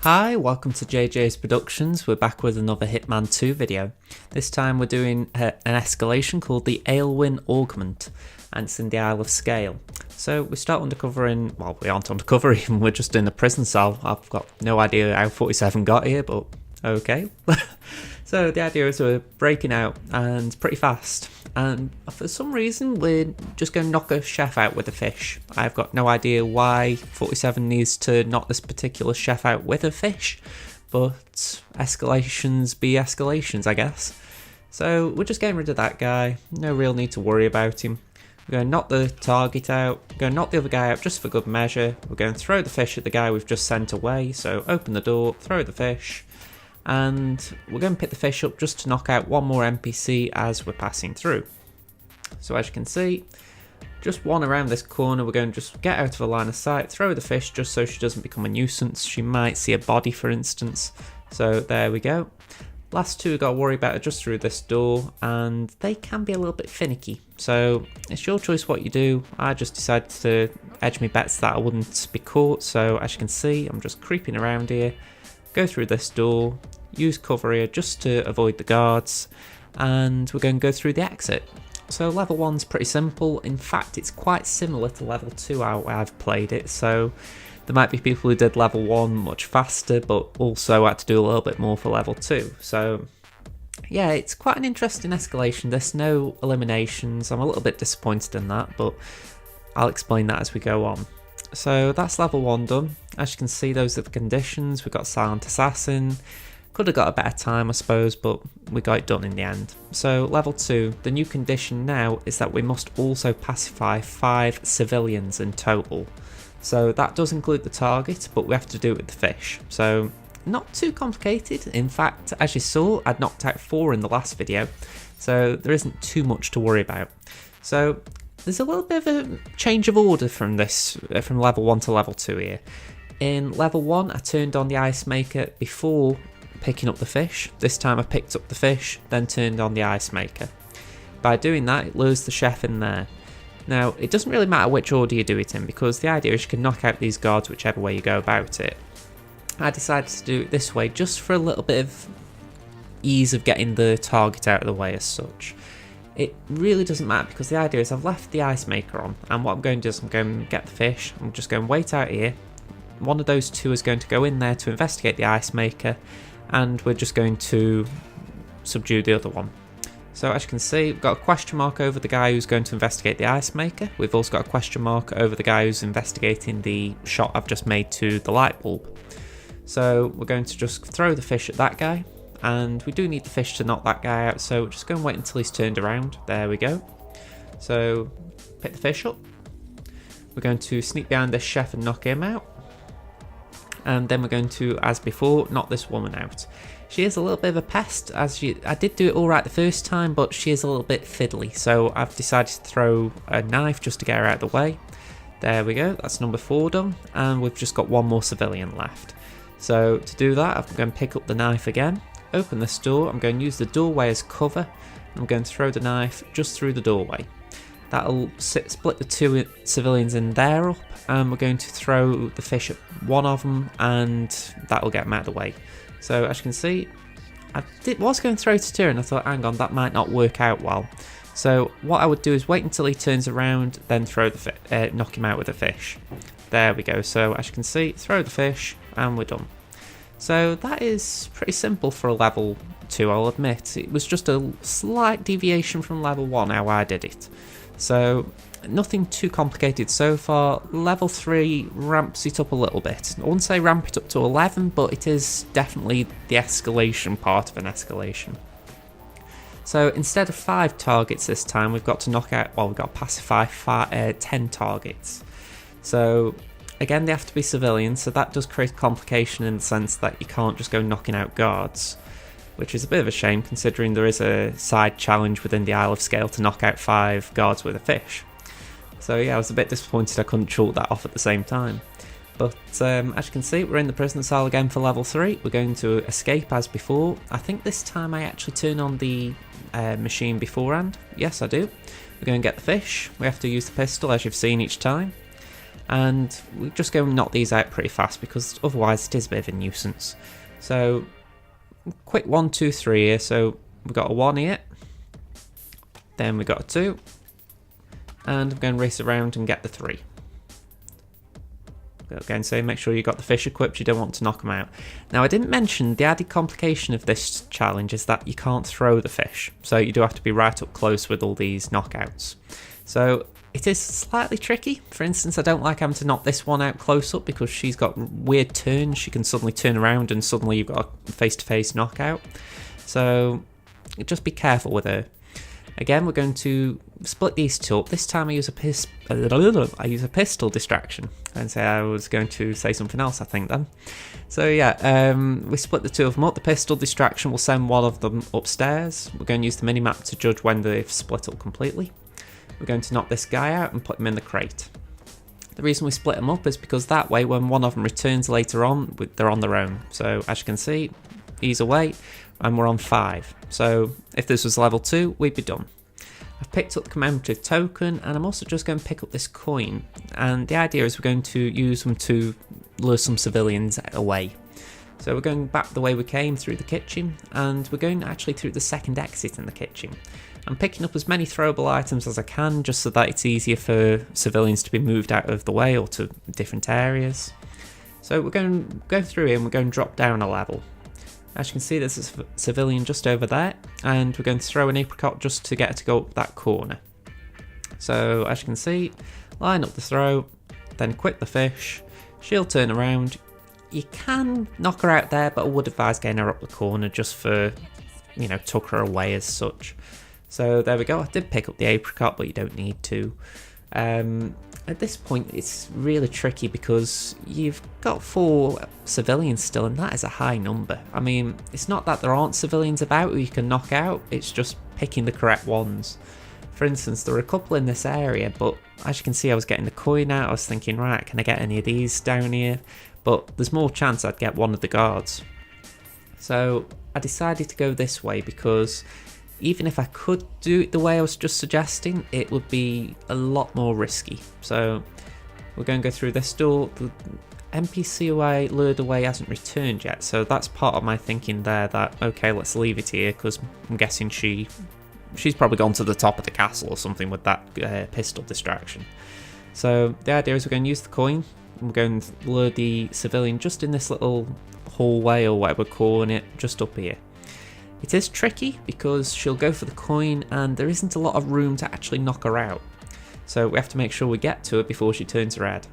Hi, welcome to JJ's Productions. We're back with another Hitman 2 video. This time we're doing an escalation called the Aelwin Augment, and it's in the Isle of Sgail. So we start undercovering, well, we aren't undercover even, we're just in a prison cell. I've got no idea how 47 got here, but okay. So the idea is we're breaking out and pretty fast, and for some reason we're just going to knock a chef out with a fish. I've got no idea why 47 needs to knock this particular chef out with a fish, but escalations be escalations, I guess. So we're just getting rid of that guy, no real need to worry about him. We're going to knock the target out, we're going to knock the other guy out just for good measure. We're going to throw the fish at the guy we've just sent away, so open the door, throw the fish, and we're going to pick the fish up just to knock out one more NPC as we're passing through. So as you can see, just one around this corner, we're going to just get out of the line of sight, throw the fish just so she doesn't become a nuisance. She might see a body, for instance. So there we go. Last two we've got to worry about are just through this door, and they can be a little bit finicky. So it's your choice what you do. I just decided to edge my bets that I wouldn't be caught. So as you can see, I'm just creeping around here. Go through this door, use cover here just to avoid the guards, and we're going to go through the exit. So level 1's pretty simple. In fact, it's quite similar to level 2 how I've played it. So there might be people who did level 1 much faster, but also had to do a little bit more for level 2. So yeah, it's quite an interesting escalation. There's no eliminations. I'm a little bit disappointed in that, but I'll explain that as we go on. So that's level 1 done. As you can see, those are the conditions. We've got Silent Assassin. Could have got a better time, I suppose, but we got it done in the end. So level 2, the new condition now is that we must also pacify 5 civilians in total. So that does include the target, but we have to do it with the fish. So not too complicated. In fact, as you saw, I'd knocked out 4 in the last video, so there isn't too much to worry about. So there's a little bit of a change of order from this, from level 1 to level 2 here. In level 1, I turned on the ice maker before picking up the fish. This time I picked up the fish, then turned on the ice maker. By doing that, it lures the chef in there. Now, it doesn't really matter which order you do it in, because the idea is you can knock out these guards whichever way you go about it. I decided to do it this way just for a little bit of ease of getting the target out of the way as such. It really doesn't matter, because the idea is I've left the ice maker on, and what I'm going to do is I'm going to get the fish. I'm just going to wait out here. One of those two is going to go in there to investigate the ice maker, and we're just going to subdue the other one. So as you can see, we've got a question mark over the guy who's going to investigate the ice maker. We've also got a question mark over the guy who's investigating the shot I've just made to the light bulb. So we're going to just throw the fish at that guy, and we do need the fish to knock that guy out, so we're just going to wait until he's turned around. There we go. So pick the fish up. We're going to sneak behind this chef and knock him out. And then we're going to, as before, knock this woman out. She is a little bit of a pest, I did do it alright the first time, but she is a little bit fiddly, so I've decided to throw a knife just to get her out of the way. There we go, that's number 4 done, and we've just got one more civilian left. So to do that, I'm going to pick up the knife again, open this door, I'm going to use the doorway as cover, and I'm going to throw the knife just through the doorway. That'll split the 2 civilians in there up, and we're going to throw the fish at one of them, and that'll get them out of the way. So as you can see, I was going to throw to 2, and I thought, hang on, that might not work out well. So what I would do is wait until he turns around, then throw the knock him out with a fish. There we go. So as you can see, throw the fish, and we're done. So that is pretty simple for a level 2, I'll admit. It was just a slight deviation from level 1 how I did it. So nothing too complicated so far. Level 3 ramps it up a little bit. I wouldn't say ramp it up to 11, but it is definitely the escalation part of an escalation. So instead of 5 targets this time, we've got to knock out, well, we've got to pacify 10 targets. So again, they have to be civilians, so that does create a complication in the sense that you can't just go knocking out guards, which is a bit of a shame considering there is a side challenge within the Isle of Sgail to knock out 5 guards with a fish. So yeah, I was a bit disappointed I couldn't chalk that off at the same time. But as you can see, we're in the prison cell again for level 3. We're going to escape as before. I think this time I actually turn on the machine beforehand. Yes, I do. We're going to get the fish. We have to use the pistol as you've seen each time. and we just go and knock these out pretty fast because otherwise it is a bit of a nuisance. So quick 1, 2, 3 here. So we've got a 1 here, then we've got a 2, and I'm going to race around and get the 3. Again, so make sure you got the fish equipped, you don't want to knock them out. Now, I didn't mention the added complication of this challenge is that you can't throw the fish, so you do have to be right up close with all these knockouts. So it is slightly tricky. For instance, I don't like having to knock this one out close up because she's got weird turns. She can suddenly turn around and suddenly you've got a face-to-face knockout. So just be careful with her. Again, we're going to split these two up. This time I use a pistol distraction. And say I was going to say something else, I think, then. So yeah, we split the two of them up. The pistol distraction will send one of them upstairs. We're going to use the minimap to judge when they've split up completely. We're going to knock this guy out and put him in the crate. The reason we split them up is because that way, when one of them returns later on, they're on their own. So as you can see, he's away, and we're on 5. So if this was level 2, we'd be done. I've picked up the commemorative token, and I'm also just going to pick up this coin. And the idea is we're going to use them to lure some civilians away. So we're going back the way we came through the kitchen, and we're going actually through the second exit in the kitchen. I'm picking up as many throwable items as I can, just so that it's easier for civilians to be moved out of the way or to different areas. So we're going to go through here and we're going to drop down a level. As you can see, there's a civilian just over there, and we're going to throw an apricot just to get her to go up that corner. So as you can see, line up the throw, then equip the fish, she'll turn around. You can knock her out there, but I would advise getting her up the corner just for, you know, tuck her away as such. So there we go, I did pick up the apricot, but you don't need to. At this point, it's really tricky because you've got 4 civilians still, and that is a high number. I mean, it's not that there aren't civilians about who you can knock out, it's just picking the correct ones. For instance, there were a couple in this area, but as you can see, I was getting the coin out. I was thinking, right, can I get any of these down here? But there's more chance I'd get one of the guards. So I decided to go this way because even if I could do it the way I was just suggesting, it would be a lot more risky. So we're going to go through this door. The NPC who I lured away hasn't returned yet, so that's part of my thinking there that, okay, let's leave it here, because I'm guessing she's probably gone to the top of the castle or something with that pistol distraction. So the idea is we're going to use the coin, and we're going to lure the civilian just in this little hallway, or whatever we're calling it, just up here. It is tricky because she'll go for the coin and there isn't a lot of room to actually knock her out. So we have to make sure we get to her before she turns her head.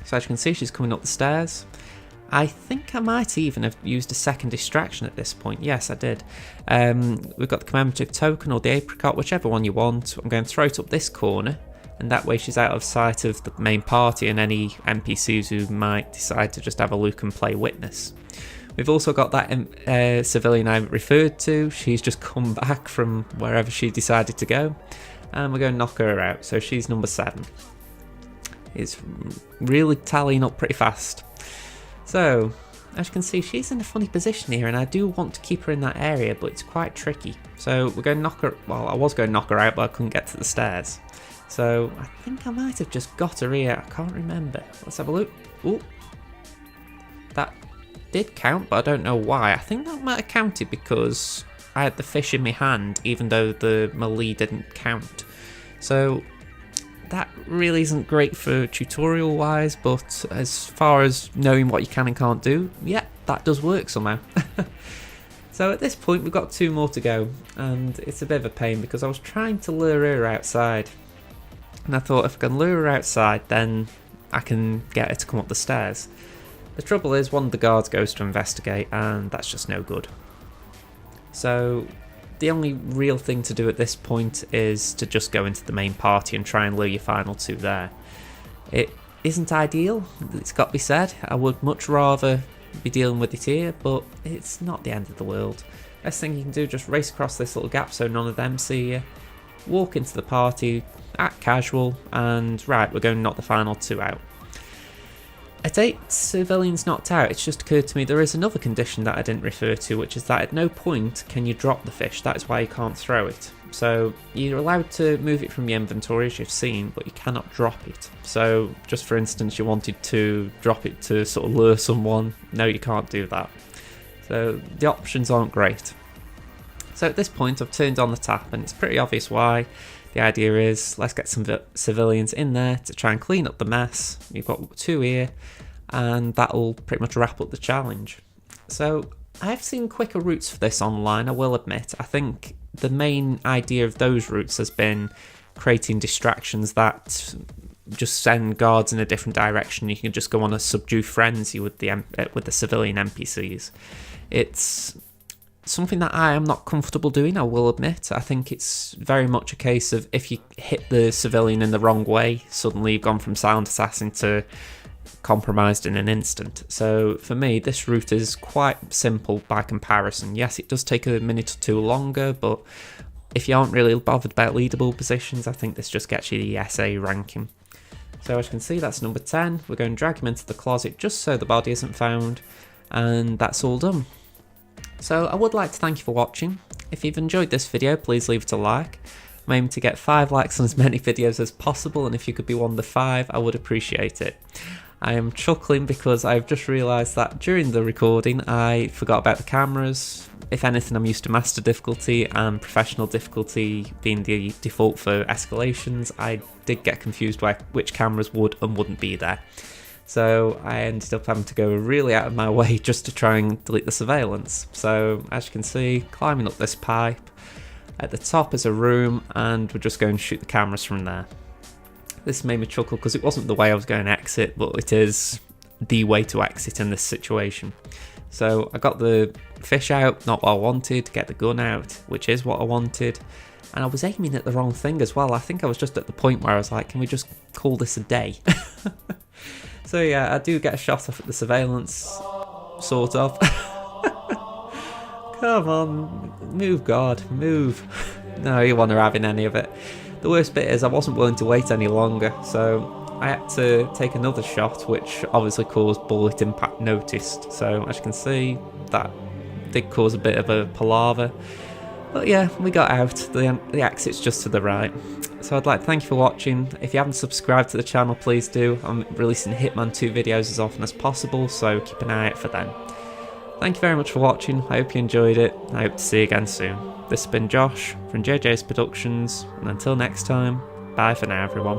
So as you can see, she's coming up the stairs. I think I might even have used a second distraction at this point. Yes, I did. We've got the commemorative token or the apricot, whichever one you want. I'm going to throw it up this corner, and that way she's out of sight of the main party and any NPCs who might decide to just have a look and play witness. We've also got that civilian I referred to. She's just come back from wherever she decided to go, and we're going to knock her out. So she's number 7. It's really tallying up pretty fast. So as you can see, she's in a funny position here, and I do want to keep her in that area, but it's quite tricky. So we're going to knock her, well, I was going to knock her out, but I couldn't get to the stairs. So I think I might have just got her here. I can't remember. Let's have a look. Ooh, that did count, but I don't know why. I think that might have counted because I had the fish in my hand, even though the melee didn't count. So that really isn't great for tutorial wise, but as far as knowing what you can and can't do, yeah, that does work somehow. So at this point we've got 2 more to go, and it's a bit of a pain because I was trying to lure her outside, and I thought if I can lure her outside then I can get her to come up the stairs. The trouble is one of the guards goes to investigate, and that's just no good. So the only real thing to do at this point is to just go into the main party and try and lure your final 2 there. It isn't ideal, it's got to be said. I would much rather be dealing with it here, but it's not the end of the world. Best thing you can do, just race across this little gap so none of them see you, walk into the party, act casual, and right, we're going to knock the final 2 out. At 8 civilians knocked out, it's just occurred to me there is another condition that I didn't refer to, which is that at no point can you drop the fish. That is why you can't throw it. So you're allowed to move it from your inventory, as you've seen, but you cannot drop it. So just for instance, you wanted to drop it to sort of lure someone. No, you can't do that. So the options aren't great. So at this point I've turned on the tap, and it's pretty obvious why. The idea is, let's get some civilians in there to try and clean up the mess. You've got 2 here, and that'll pretty much wrap up the challenge. So I've seen quicker routes for this online, I will admit. I think the main idea of those routes has been creating distractions that just send guards in a different direction. You can just go on a subdue frenzy with the civilian NPCs. It's something that I am not comfortable doing, I will admit. I think it's very much a case of if you hit the civilian in the wrong way, suddenly you've gone from silent assassin to compromised in an instant. So for me, this route is quite simple by comparison. Yes, it does take a minute or 2 longer, but if you aren't really bothered about leaderboard positions, I think this just gets you the SA ranking. So as you can see, that's number 10. We're going to drag him into the closet just so the body isn't found, and that's all done. So I would like to thank you for watching. If you've enjoyed this video, please leave it a like. I'm aiming to get 5 likes on as many videos as possible, and if you could be one of the 5, I would appreciate it. I am chuckling because I've just realised that during the recording I forgot about the cameras. If anything, I'm used to master difficulty and professional difficulty being the default for escalations. I did get confused by which cameras would and wouldn't be there. So I ended up having to go really out of my way just to try and delete the surveillance. So as you can see, climbing up this pipe, at the top is a room, and we're just going to shoot the cameras from there. This made me chuckle because it wasn't the way I was going to exit, but it is the way to exit in this situation. So I got the fish out, not what I wanted, get the gun out, which is what I wanted, and I was aiming at the wrong thing as well. I think I was just at the point where I was like, can we just call this a day? So yeah, I do get a shot off at the surveillance, sort of. Come on, move, God, move. No, you want to having any of it. The worst bit is I wasn't willing to wait any longer, so I had to take another shot, which obviously caused bullet impact noticed. So as you can see, that did cause a bit of a palaver. But yeah, we got out. The exit's just to the right. So I'd like to thank you for watching. If you haven't subscribed to the channel, please do. I'm releasing Hitman 2 videos as often as possible, so keep an eye out for them. Thank you very much for watching. I hope you enjoyed it. I hope to see you again soon. This has been Josh from JJ's Productions, and until next time, bye for now everyone.